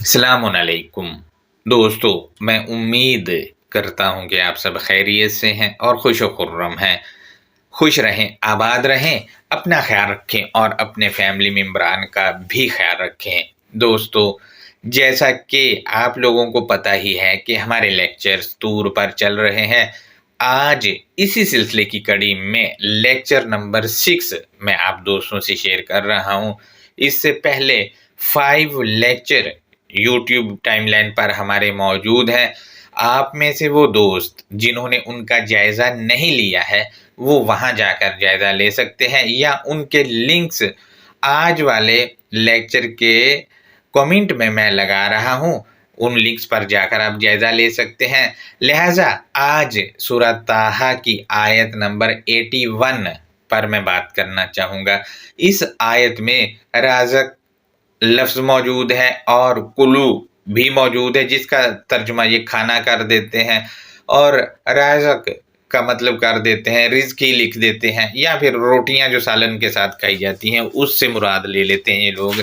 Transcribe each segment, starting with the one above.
السلام علیکم دوستو، میں امید کرتا ہوں کہ آپ سب خیریت سے ہیں اور خوش و خرم ہیں۔ خوش رہیں، آباد رہیں، اپنا خیال رکھیں اور اپنے فیملی ممبران کا بھی خیال رکھیں۔ دوستو، جیسا کہ آپ لوگوں کو پتہ ہی ہے کہ ہمارے لیکچرز ٹور پر چل رہے ہیں، آج اسی سلسلے کی کڑی میں لیکچر نمبر 6 میں آپ دوستوں سے شیئر کر رہا ہوں۔ اس سے پہلے 5 لیکچر یوٹیوب ٹائم لائن پر ہمارے موجود ہیں۔ آپ میں سے وہ دوست جنہوں نے ان کا جائزہ نہیں لیا ہے وہ وہاں جا کر جائزہ لے سکتے ہیں، یا ان کے لنکس آج والے لیکچر کے کومنٹ میں لگا رہا ہوں، ان لنکس پر جا کر آپ جائزہ لے سکتے ہیں۔ لہٰذا آج سورہ طٰہٰ کی آیت نمبر 81 پر میں بات کرنا چاہوں گا۔ اس آیت میں رازق لفظ موجود ہے اور کلو بھی موجود ہے، جس کا ترجمہ یہ کھانا کر دیتے ہیں، اور رازق کا مطلب کر دیتے ہیں رزق ہی لکھ دیتے ہیں، یا پھر روٹیاں جو سالن کے ساتھ کھائی جاتی ہیں اس سے مراد لے لیتے ہیں یہ لوگ۔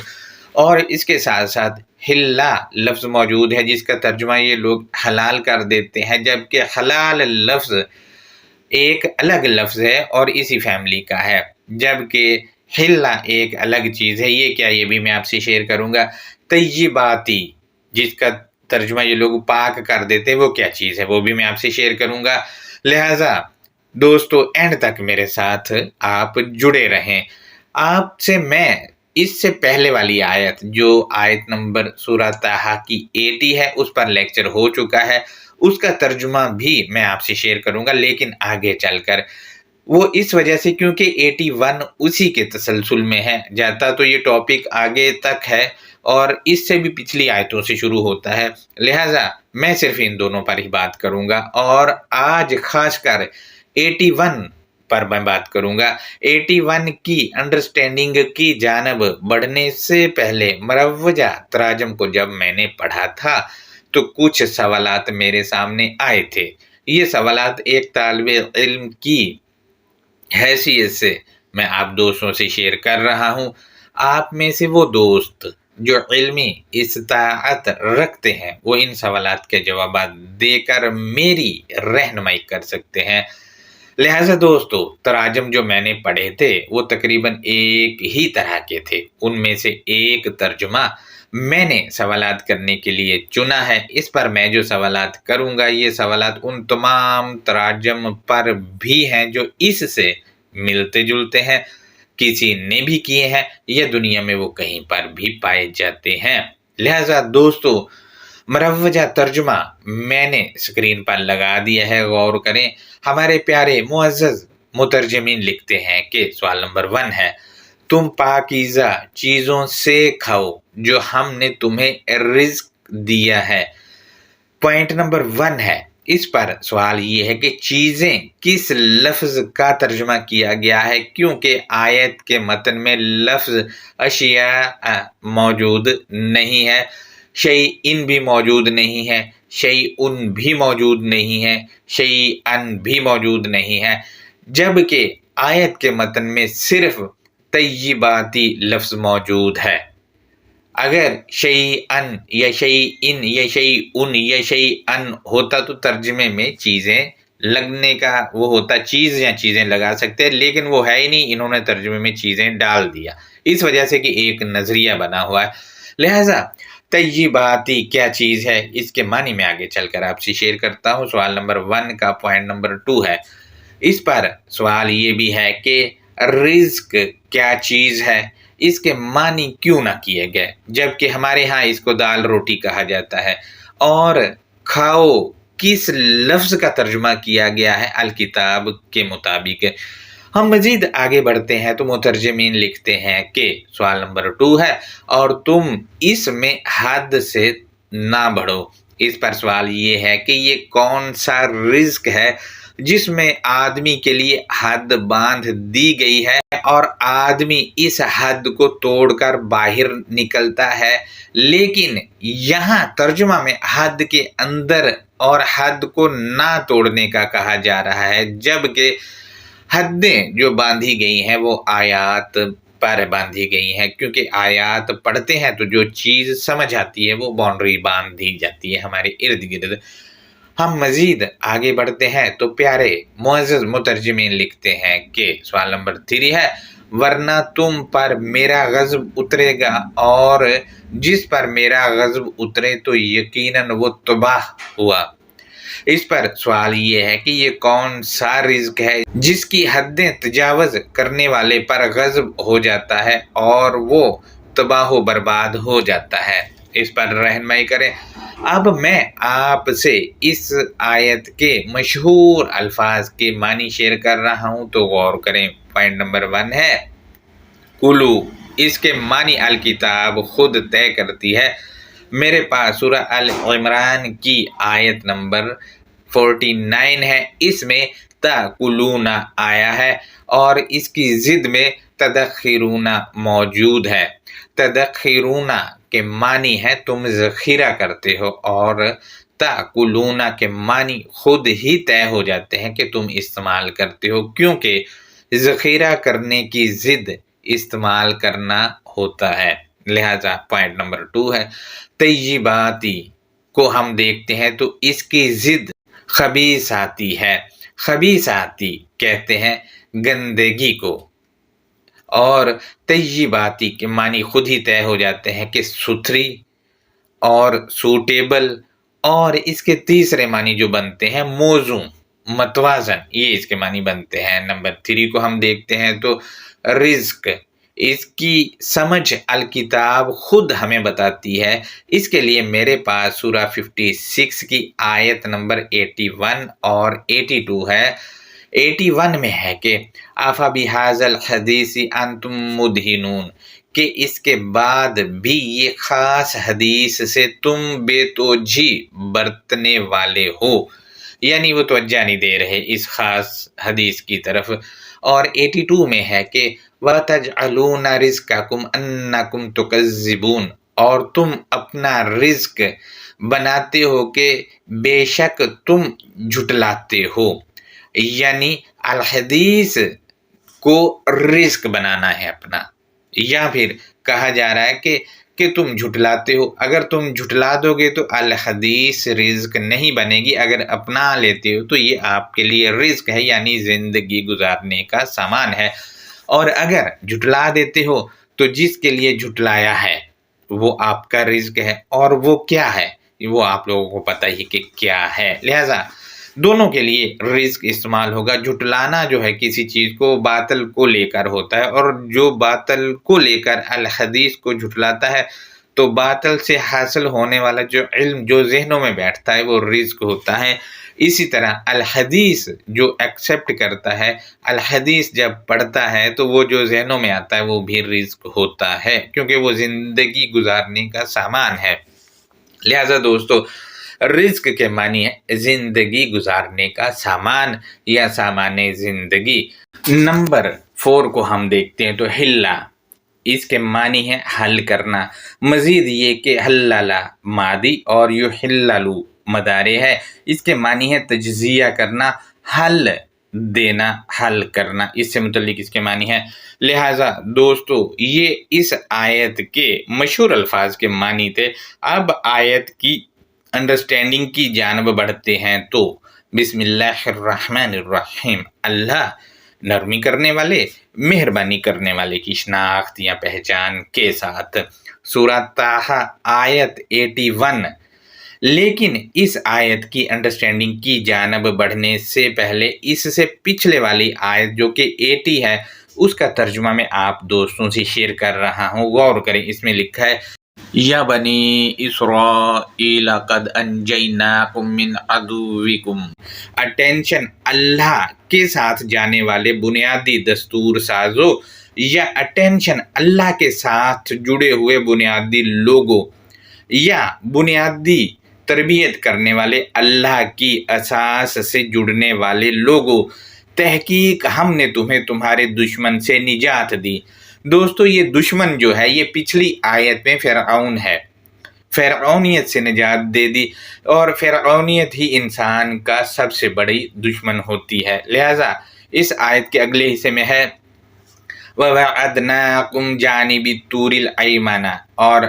اور اس کے ساتھ ساتھ حلّہ لفظ موجود ہے، جس کا ترجمہ یہ لوگ حلال کر دیتے ہیں، جبکہ حلال لفظ ایک الگ لفظ ہے اور اسی فیملی کا ہے، جبکہ حلّہ ایک الگ چیز ہے۔ یہ کیا، یہ بھی میں آپ سے شیئر کروں گا۔ طیباتی، جس کا ترجمہ یہ لوگ پاک کر دیتے ہیں، وہ کیا چیز ہے وہ بھی میں آپ سے شیئر کروں گا۔ لہٰذا دوستو اینڈ تک میرے ساتھ آپ جڑے رہیں۔ آپ سے میں اس سے پہلے والی آیت، جو آیت نمبر سورہ طٰہٰ کی 80 ہے، اس پر لیکچر ہو چکا ہے، اس کا ترجمہ بھی میں آپ سے شیئر کروں گا، لیکن آگے چل کر وہ اس وجہ سے کیونکہ 81 اسی کے تسلسل میں ہے، جاتا تو یہ ٹاپک آگے تک ہے اور اس سے بھی پچھلی آیتوں سے شروع ہوتا ہے، لہٰذا میں صرف ان دونوں پر ہی بات کروں گا، اور آج خاص کر 81 پر میں بات کروں گا۔ 81 کی انڈرسٹینڈنگ کی جانب بڑھنے سے پہلے مروجہ تراجم کو جب میں نے پڑھا تھا تو کچھ سوالات میرے سامنے آئے تھے۔ یہ سوالات ایک طالب علم کی حیثیت سے میں آپ دوستوں سے شیئر کر رہا ہوں۔ آپ میں سے وہ دوست جو علمی استطاعت رکھتے ہیں وہ ان سوالات کے جوابات دے کر میری رہنمائی کر سکتے ہیں۔ لہٰذا دوستو، تراجم جو میں نے پڑھے تھے وہ تقریباً ایک ہی طرح کے تھے، ان میں سے ایک ترجمہ میں نے سوالات کرنے کے لیے چنا ہے۔ اس پر میں جو سوالات کروں گا یہ سوالات ان تمام تراجم پر بھی ہیں جو اس سے ملتے جلتے ہیں، کسی نے بھی کیے ہیں یا دنیا میں وہ کہیں پر بھی پائے جاتے ہیں۔ لہٰذا دوستو، مروجہ ترجمہ میں نے اسکرین پر لگا دیا ہے، غور کریں۔ ہمارے پیارے معزز مترجمین لکھتے ہیں کہ سوال نمبر 1 ہے، تم پاکیزہ چیزوں سے کھاؤ جو ہم نے تمہیں رزق دیا ہے۔ پوائنٹ نمبر 1 ہے، اس پر سوال یہ ہے کہ چیزیں کس لفظ کا ترجمہ کیا گیا ہے، کیونکہ آیت کے متن میں لفظ اشیاء موجود نہیں ہے، شیئن بھی موجود نہیں ہے، شیئن بھی موجود نہیں ہے، شیئن بھی موجود نہیں ہے، جبکہ آیت کے متن میں صرف طیباتی لفظ موجود ہے۔ اگر شیئن یا شیئن یا شیئن یا شیئن ہوتا تو ترجمے میں چیزیں لگنے کا وہ ہوتا، چیز یا چیزیں لگا سکتے، لیکن وہ ہے ہی نہیں، انہوں نے ترجمے میں چیزیں ڈال دیا، اس وجہ سے کہ ایک نظریہ بنا ہوا ہے۔ لہٰذا طیباتی کیا چیز ہے، اس کے معنی میں آگے چل کر آپ سے شیئر کرتا ہوں۔ سوال نمبر 1 کا پوائنٹ نمبر 2 ہے، اس پر سوال یہ بھی ہے کہ رزق کیا چیز ہے، اس کے معنی کیوں نہ کیے گئے، جبکہ ہمارے ہاں اس کو دال روٹی کہا جاتا ہے، اور کھاؤ کس لفظ کا ترجمہ کیا گیا ہے الکتاب کے مطابق۔ ہم مزید آگے بڑھتے ہیں تو مترجمین لکھتے ہیں کہ سوال نمبر 2 ہے، اور تم اس میں حد سے نہ بڑھو۔ اس پر سوال یہ ہے کہ یہ کون سا رزق ہے جس میں آدمی کے لیے حد باندھ دی گئی ہے اور آدمی اس حد کو توڑ کر باہر نکلتا ہے، لیکن یہاں ترجمہ میں حد کے اندر اور حد کو نہ توڑنے کا کہا جا رہا ہے، جبکہ حدیں جو باندھی گئی ہیں وہ آیات پر باندھی گئی ہیں، کیونکہ آیات پڑھتے ہیں تو جو چیز سمجھ آتی ہے وہ باؤنڈری باندھ دی جاتی ہے ہمارے ارد گرد۔ ہم مزید آگے بڑھتے ہیں تو پیارے معزز مترجمین لکھتے ہیں کہ سوال نمبر 3 ہے، ورنہ تم پر میرا غضب اترے گا، اور جس پر میرا غضب اترے تو یقیناً وہ تباہ ہوا۔ اس پر سوال یہ ہے کہ یہ کون سا رزق ہے جس کی حدیں تجاوز کرنے والے پر غضب ہو جاتا ہے اور وہ تباہ و برباد ہو جاتا ہے؟ اس پر رہنمائی کریں۔ اب میں آپ سے اس آیت کے مشہور الفاظ کے معنی شیئر کر رہا ہوں تو غور کریں۔ پوائنٹ نمبر 1 ہے کلو، اس کے معنی الکتاب خود طے کرتی ہے۔ میرے پاس سورہ ال عمران کی آیت نمبر 49 ہے، اس میں تاکلون آیا ہے اور اس کی ضد میں تدخرون موجود ہے۔ تدخرون کے معنی ہے تم ذخیرہ کرتے ہو، اور تاکلون کے معنی خود ہی طے ہو جاتے ہیں کہ تم استعمال کرتے ہو، کیونکہ ذخیرہ کرنے کی ضد استعمال کرنا ہوتا ہے۔ لہذا پوائنٹ نمبر 2 ہے طیباتی کو ہم دیکھتے ہیں تو اس کی ضد خبیثاتی ہے۔ خبیثاتی کہتے ہیں گندگی کو، اور طیباتی کے معنی خود ہی طے ہو جاتے ہیں کہ ستھری اور سوٹیبل، اور اس کے تیسرے معنی جو بنتے ہیں موزوں، متوازن، یہ اس کے معنی بنتے ہیں۔ نمبر 3 کو ہم دیکھتے ہیں تو رزق، اس کی سمجھ الکتاب خود ہمیں بتاتی ہے۔ اس کے لیے میرے پاس سورہ 56 کی آیت نمبر 81 اور 82 ہے۔ 81 میں ہے کہ آفا بِهَٰذَا الْحَدِيثِ أَنْتُمْ مُدْهِنُونَ، کہ اس کے بعد بھی یہ خاص حدیث سے تم بے توجہی برتنے والے ہو، یعنی وہ توجہ نہیں دے رہے اس خاص حدیث کی طرف۔ اور 82 میں ہے کہ وَتَجْعَلُونَ رِزْقَكُمْ أَنَّكُمْ تُكَذِّبُونَ، اور تم اپنا رزق بناتے ہو کہ بے شک تم جھٹلاتے ہو، یعنی الحدیث کو رزق بنانا ہے اپنا، یا پھر کہا جا رہا ہے کہ تم جھٹلاتے ہو۔ اگر تم جھٹلا دو گے تو الحدیث رزق نہیں بنے گی، اگر اپنا لیتے ہو تو یہ آپ کے لیے رزق ہے، یعنی زندگی گزارنے کا سامان ہے۔ اور اگر جھٹلا دیتے ہو تو جس کے لیے جھٹلایا ہے وہ آپ کا رزق ہے، اور وہ کیا ہے وہ آپ لوگوں کو پتہ ہی کہ کیا ہے۔ لہٰذا دونوں کے لیے رزق استعمال ہوگا۔ جھٹلانا جو ہے کسی چیز کو باطل کو لے کر ہوتا ہے، اور جو باطل کو لے کر الحدیث کو جھٹلاتا ہے تو باطل سے حاصل ہونے والا جو علم جو ذہنوں میں بیٹھتا ہے وہ رزق ہوتا ہے۔ اسی طرح الحدیث جو ایکسیپٹ کرتا ہے، الحدیث جب پڑھتا ہے تو وہ جو ذہنوں میں آتا ہے وہ بھی رزق ہوتا ہے، کیونکہ وہ زندگی گزارنے کا سامان ہے۔ لہذا دوستو رزق کے معنی ہے زندگی گزارنے کا سامان یا سامان زندگی۔ نمبر 4 کو ہم دیکھتے ہیں تو حلہ، اس کے معنی ہے حل کرنا۔ مزید یہ کہ حللہ ماضی اور یحللو مضارع ہے، اس کے معنی ہے تجزیہ کرنا، حل دینا، حل کرنا، اس سے متعلق اس کے معنی ہے۔ لہٰذا دوستو یہ اس آیت کے مشہور الفاظ کے معنی تھے۔ اب آیت کی انڈرسٹینڈنگ کی جانب بڑھتے ہیں تو بسم اللہ الرحمن الرحیم، اللہ نرمی کرنے والے مہربانی کرنے والے کی شناخت یا پہچان کے ساتھ۔ سورہ طٰہٰ آیت 81۔ لیکن اس آیت کی انڈرسٹینڈنگ کی جانب بڑھنے سے پہلے اس سے پچھلے والی آیت جو کہ 80 ہے اس کا ترجمہ میں آپ دوستوں سے شیئر کر رہا ہوں، غور کریں۔ اس میں لکھا ہے یا بنی اسرائیل قد انجیناکم من عدوکم۔ اٹینشن، اللہ کے ساتھ جانے والے بنیادی دستور سازوں، یا اٹینشن اللہ کے ساتھ جڑے ہوئے بنیادی لوگوں، یا بنیادی تربیت کرنے والے اللہ کی اساس سے جڑنے والے لوگوں، تحقیق ہم نے تمہیں تمہارے دشمن سے نجات دی۔ دوستو یہ دشمن جو ہے یہ پچھلی آیت میں فرعون ہے، فرعونیت سے نجات دے دی، اور فرعونیت ہی انسان کا سب سے بڑی دشمن ہوتی ہے۔ لہٰذا اس آیت کے اگلے حصے میں ہے وَوَعَدْنَاكُمْ جَانِبِ الطُّورِ الْأَيْمَنَ، اور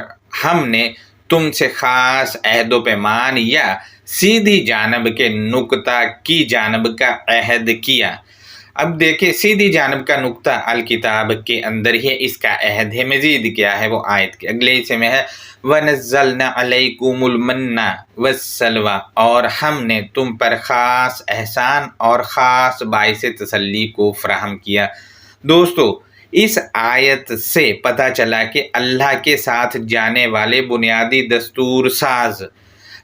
ہم نے تم سے خاص عہد و پیمان یا سیدھی جانب کے نقطہ کی جانب کا عہد کیا۔ اب دیکھیں سیدھی جانب کا نقطہ الکتاب کے اندر ہی اس کا عہد ہے۔ مزید کیا ہے وہ آیت کے اگلے حصے میں ہے وَنَزَّلْنَا عَلَيْكُمُ الْمَنَّ وَالسَّلْوَىٰ، اور ہم نے تم پر خاص احسان اور خاص باعث تسلی کو فراہم کیا۔ دوستو اس آیت سے پتہ چلا کہ اللہ کے ساتھ جانے والے بنیادی دستور ساز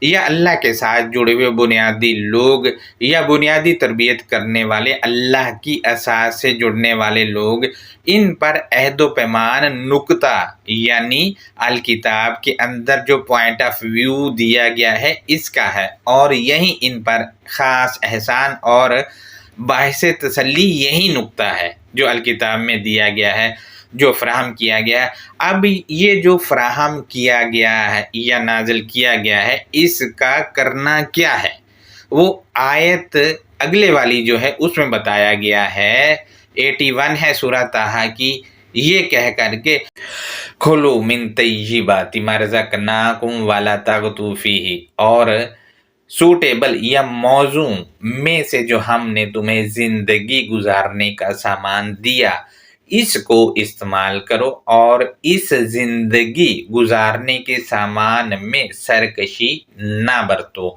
یا اللہ کے ساتھ جڑے ہوئے بنیادی لوگ یا بنیادی تربیت کرنے والے اللہ کی اساس سے جڑنے والے لوگ، ان پر عہد و پیمان نقطہ یعنی الکتاب کے اندر جو پوائنٹ آف ویو دیا گیا ہے اس کا ہے، اور یہی ان پر خاص احسان اور باعث تسلی یہی نقطہ ہے جو الکتاب میں دیا گیا ہے، جو فراہم کیا گیا ہے۔ اب یہ جو فراہم کیا گیا ہے یا نازل کیا گیا ہے اس کا کرنا کیا ہے، وہ آیت اگلے والی جو ہے اس میں بتایا گیا ہے، 81 ہے سورہ طٰہٰ کی، یہ کہہ کر کے کھلو من طیبات ما رزقناکم ولا تغلوا فیہ، اور سوٹیبل یا موزوں میں سے جو ہم نے تمہیں زندگی گزارنے کا سامان دیا اس کو استعمال کرو، اور اس زندگی گزارنے کے سامان میں سرکشی نہ برتو۔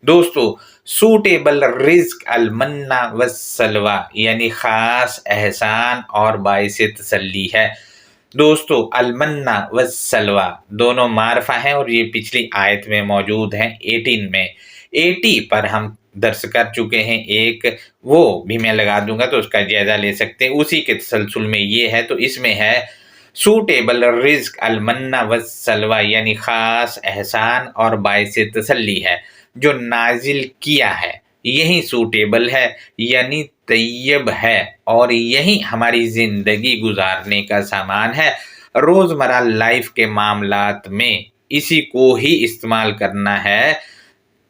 دوستو سوٹیبل رزق المنّ والسلویٰ یعنی خاص احسان اور باعث تسلی ہے۔ دوستو المنّ والسلویٰ دونوں معرفہ ہیں اور یہ پچھلی آیت میں موجود ہیں 18 میں۔ 80 پر ہم درس کر چکے ہیں ایک، وہ بھی میں لگا دوں گا تو اس کا جائزہ لے سکتے ہیں، اسی کے تسلسل میں یہ ہے، تو اس میں ہے سوٹیبل رزق المنّ والسلویٰ یعنی خاص احسان اور باعث تسلی ہے جو نازل کیا ہے، یہی سوٹیبل ہے یعنی طیب ہے، اور یہی ہماری زندگی گزارنے کا سامان ہے۔ روزمرہ لائف کے معاملات میں اسی کو ہی استعمال کرنا ہے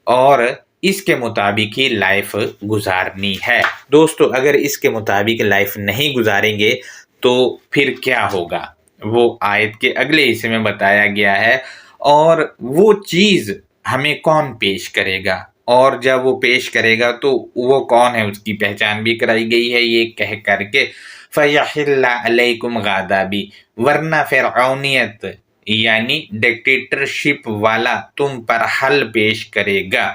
اور اس کے مطابق ہی لائف گزارنی ہے۔ دوستو اگر اس کے مطابق لائف نہیں گزاریں گے تو پھر کیا ہوگا، وہ آیت کے اگلے حصے میں بتایا گیا ہے، اور وہ چیز ہمیں کون پیش کرے گا، اور جب وہ پیش کرے گا تو وہ کون ہے اس کی پہچان بھی کرائی گئی ہے، یہ کہہ کر کے فَيَحِلَّ عَلَيْكُمْ غَضَبِي، ورنہ فرعونیت یعنی ڈکٹیٹرشپ والا تم پر حل پیش کرے گا۔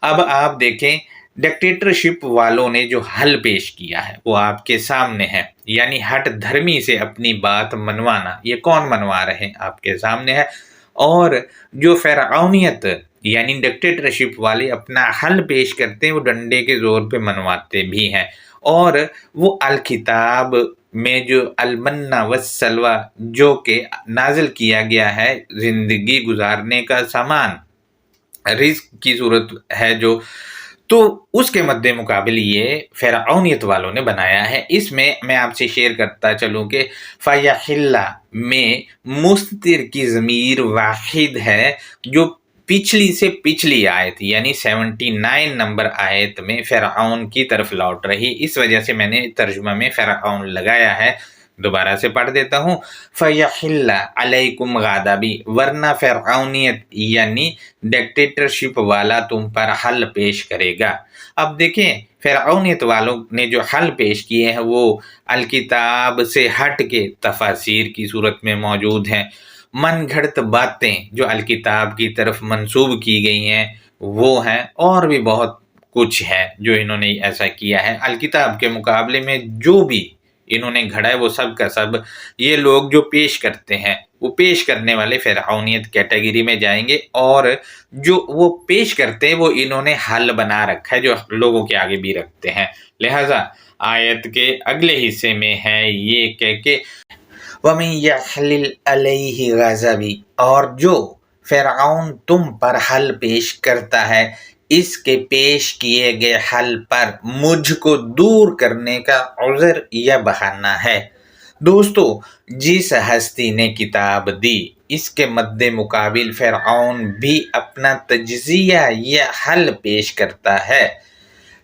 اب آپ دیکھیں ڈکٹیٹرشپ والوں نے جو حل پیش کیا ہے وہ آپ کے سامنے ہے، یعنی ہٹ دھرمی سے اپنی بات منوانا، یہ کون منوا رہے ہیں آپ کے سامنے ہے، اور جو فرعونیت یعنی ڈکٹیٹرشپ والے اپنا حل پیش کرتے ہیں وہ ڈنڈے کے زور پہ منواتے بھی ہیں، اور وہ الکتاب میں جو المنّ والسلویٰ جو کہ نازل کیا گیا ہے زندگی گزارنے کا سامان رزق کی صورت ہے جو، تو اس کے مد مقابل یہ فرعونیت والوں نے بنایا ہے۔ اس میں میں آپ سے شیئر کرتا چلوں کہ فَيَحِلَّ میں مستتر کی ضمیر واحد ہے جو پچھلی سے پچھلی آیت یعنی 79 نمبر آیت میں فرعون کی طرف لوٹ رہی، اس وجہ سے میں نے ترجمہ میں فرعون لگایا ہے۔ دوبارہ سے پڑھ دیتا ہوں فَيَحِلَّ عَلَيْكُمْ غَضَبِي، ورنہ فرعونیت یعنی ڈکٹیٹرشپ والا تم پر حل پیش کرے گا۔ اب دیکھیں فرعونیت والوں نے جو حل پیش کیے ہیں وہ الکتاب سے ہٹ کے تفاسیر کی صورت میں موجود ہیں، من گھڑت باتیں جو الکتاب کی طرف منسوب کی گئی ہیں وہ ہیں، اور بھی بہت کچھ ہے جو انہوں نے ایسا کیا ہے۔ الکتاب کے مقابلے میں جو بھی انہوں نے گھڑا ہے وہ سب کا سب یہ لوگ جو پیش کرتے ہیں وہ پیش کرنے والے فرعونیت کیٹیگری میں جائیں گے، اور جو وہ پیش کرتے ہیں وہ انہوں نے حل بنا رکھا ہے جو لوگوں کے آگے بھی رکھتے ہیں۔ لہٰذا آیت کے اگلے حصے میں ہے یہ کہ وَمَن يَحْلِلْ عَلَيْهِ غَضَبِي، اور جو فرعون تم پر حل پیش کرتا ہے اس کے پیش کیے گئے حل پر مجھ کو دور کرنے کا عذر یا بہانہ ہے۔ دوستو جس ہستی نے کتاب دی اس کے مد مقابل فرعون بھی اپنا تجزیہ یا حل پیش کرتا ہے،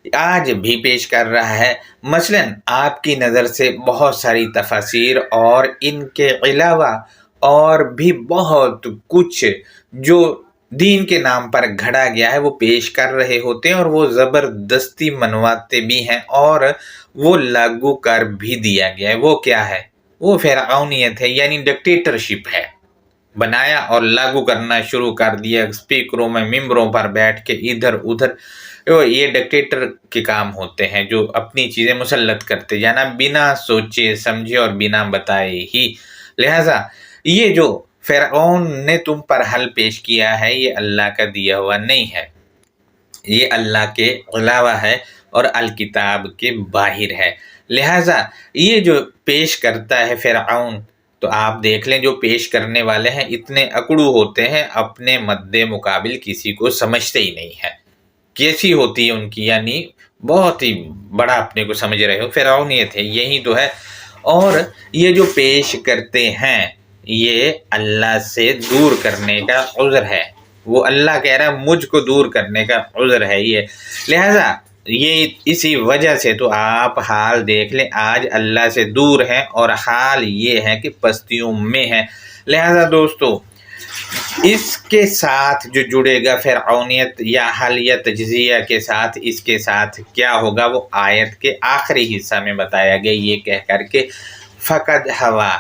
آج بھی پیش کر رہا ہے۔ مثلاً آپ کی نظر سے بہت ساری تفاسیر اور ان کے علاوہ اور بھی بہت کچھ جو دین کے نام پر گھڑا گیا ہے وہ پیش کر رہے ہوتے ہیں، اور وہ زبردستی منواتے بھی ہیں اور وہ لاگو کر بھی دیا گیا ہے۔ وہ کیا ہے؟ وہ فرعونیت ہے، یعنی ڈکٹیٹرشپ ہے۔ بنایا اور لاگو کرنا شروع کر دیا، اسپیکروں میں ممبروں پر بیٹھ کے ادھر ادھر۔ یہ ڈکٹیٹر کے کام ہوتے ہیں جو اپنی چیزیں مسلط کرتے جانا بنا سوچے سمجھے اور بنا بتائے ہی۔ لہٰذا یہ جو فرعون نے تم پر حل پیش کیا ہے یہ اللہ کا دیا ہوا نہیں ہے، یہ اللہ کے علاوہ ہے اور الکتاب کے باہر ہے۔ لہٰذا یہ جو پیش کرتا ہے فرعون، تو آپ دیکھ لیں جو پیش کرنے والے ہیں اتنے اکڑو ہوتے ہیں، اپنے مد مقابل کسی کو سمجھتے ہی نہیں ہے۔ کیسی ہوتی ہے ان کی، یعنی بہت ہی بڑا اپنے کو سمجھ رہے ہو، فرعونیت ہے، یہی تو ہے۔ اور یہ جو پیش کرتے ہیں یہ اللہ سے دور کرنے کا عذر ہے۔ وہ اللہ کہہ رہا ہے مجھ کو دور کرنے کا عذر ہے یہ۔ لہٰذا یہ اسی وجہ سے تو آپ حال دیکھ لیں، آج اللہ سے دور ہیں اور حال یہ ہے کہ پستیوں میں ہیں۔ لہٰذا دوستو اس کے ساتھ جو جڑے گا فرعونیت یا حلیت تجزیہ کے ساتھ، اس کے ساتھ کیا ہوگا وہ آیت کے آخری حصہ میں بتایا گیا، یہ کہہ کر کے فقد ہوا،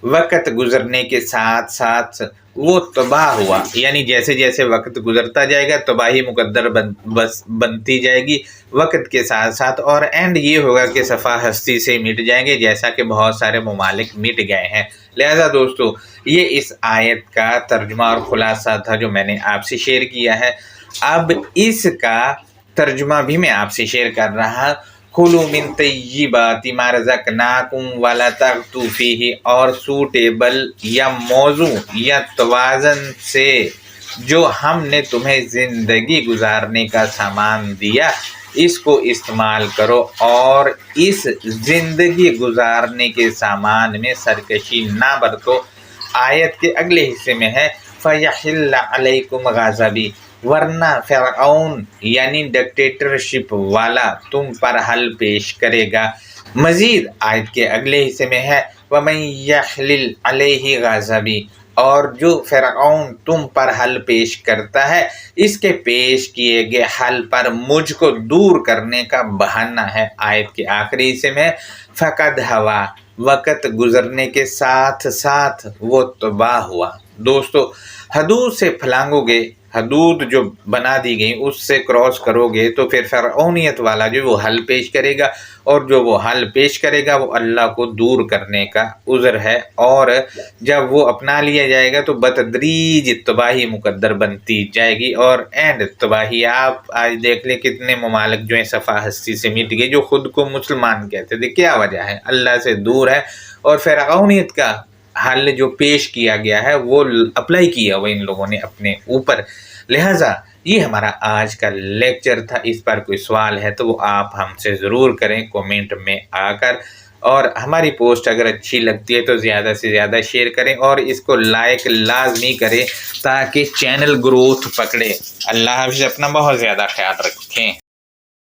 وقت گزرنے کے ساتھ ساتھ وہ تباہ ہوا، یعنی جیسے جیسے وقت گزرتا جائے گا تباہی مقدر بنتی جائے گی وقت کے ساتھ ساتھ، اور اینڈ یہ ہوگا کہ صفحہ ہستی سے مٹ جائیں گے، جیسا کہ بہت سارے ممالک مٹ گئے ہیں۔ لہذا دوستو یہ اس آیت کا ترجمہ اور خلاصہ تھا جو میں نے آپ سے شیئر کیا ہے۔ اب اس کا ترجمہ بھی میں آپ سے شیئر کر رہا۔ کُلُوا مِن طَیِّبَاتِ مَا رَزَقْنَاکُم وَلَا تَعْثَوْا فِیہ، اور سوٹیبل یا موزوں یا توازن سے جو ہم نے تمہیں زندگی گزارنے کا سامان دیا اس کو استعمال کرو، اور اس زندگی گزارنے کے سامان میں سرکشی نہ برتو۔ آیت کے اگلے حصے میں ہے فَیَحِلَّ عَلَیکُمْ غَضَبِی، ورنہ فرعون یعنی ڈکٹیٹرشپ والا تم پر حل پیش کرے گا۔ مزید آیت کے اگلے حصے میں ہے وَمَن یَحْلِلْ عَلَیہ غَضَبِی، اور جو فرعون تم پر حل پیش کرتا ہے اس کے پیش کیے گئے حل پر مجھ کو دور کرنے کا بہانہ ہے۔ آیت کے آخری حصے میں فقد ہوا، وقت گزرنے کے ساتھ ساتھ وہ تباہ ہوا۔ دوستو حدود سے پھلانگو گے، حدود جو بنا دی گئی اس سے کراس کرو گے تو پھر فرعونیت والا جو وہ حل پیش کرے گا، اور جو وہ حل پیش کرے گا وہ اللہ کو دور کرنے کا عذر ہے، اور جب وہ اپنا لیا جائے گا تو بتدریج تباہی مقدر بنتی جائے گی، اور اینڈ تباہی۔ آپ آج دیکھ لیں کتنے ممالک جو ہیں صفحہ ہستی سے مٹ گئے جو خود کو مسلمان کہتے تھے، کیا وجہ ہے؟ اللہ سے دور ہے، اور فرعونیت کا حل جو پیش کیا گیا ہے وہ اپلائی کیا وہ ان لوگوں نے اپنے اوپر۔ لہٰذا یہ ہمارا آج کا لیکچر تھا۔ اس پر کوئی سوال ہے تو وہ آپ ہم سے ضرور کریں کومنٹ میں آ کر، اور ہماری پوسٹ اگر اچھی لگتی ہے تو زیادہ سے زیادہ شیئر کریں اور اس کو لائک لازمی کریں تاکہ چینل گروتھ پکڑے۔ اللہ حافظ، اپنا بہت زیادہ خیال رکھیں۔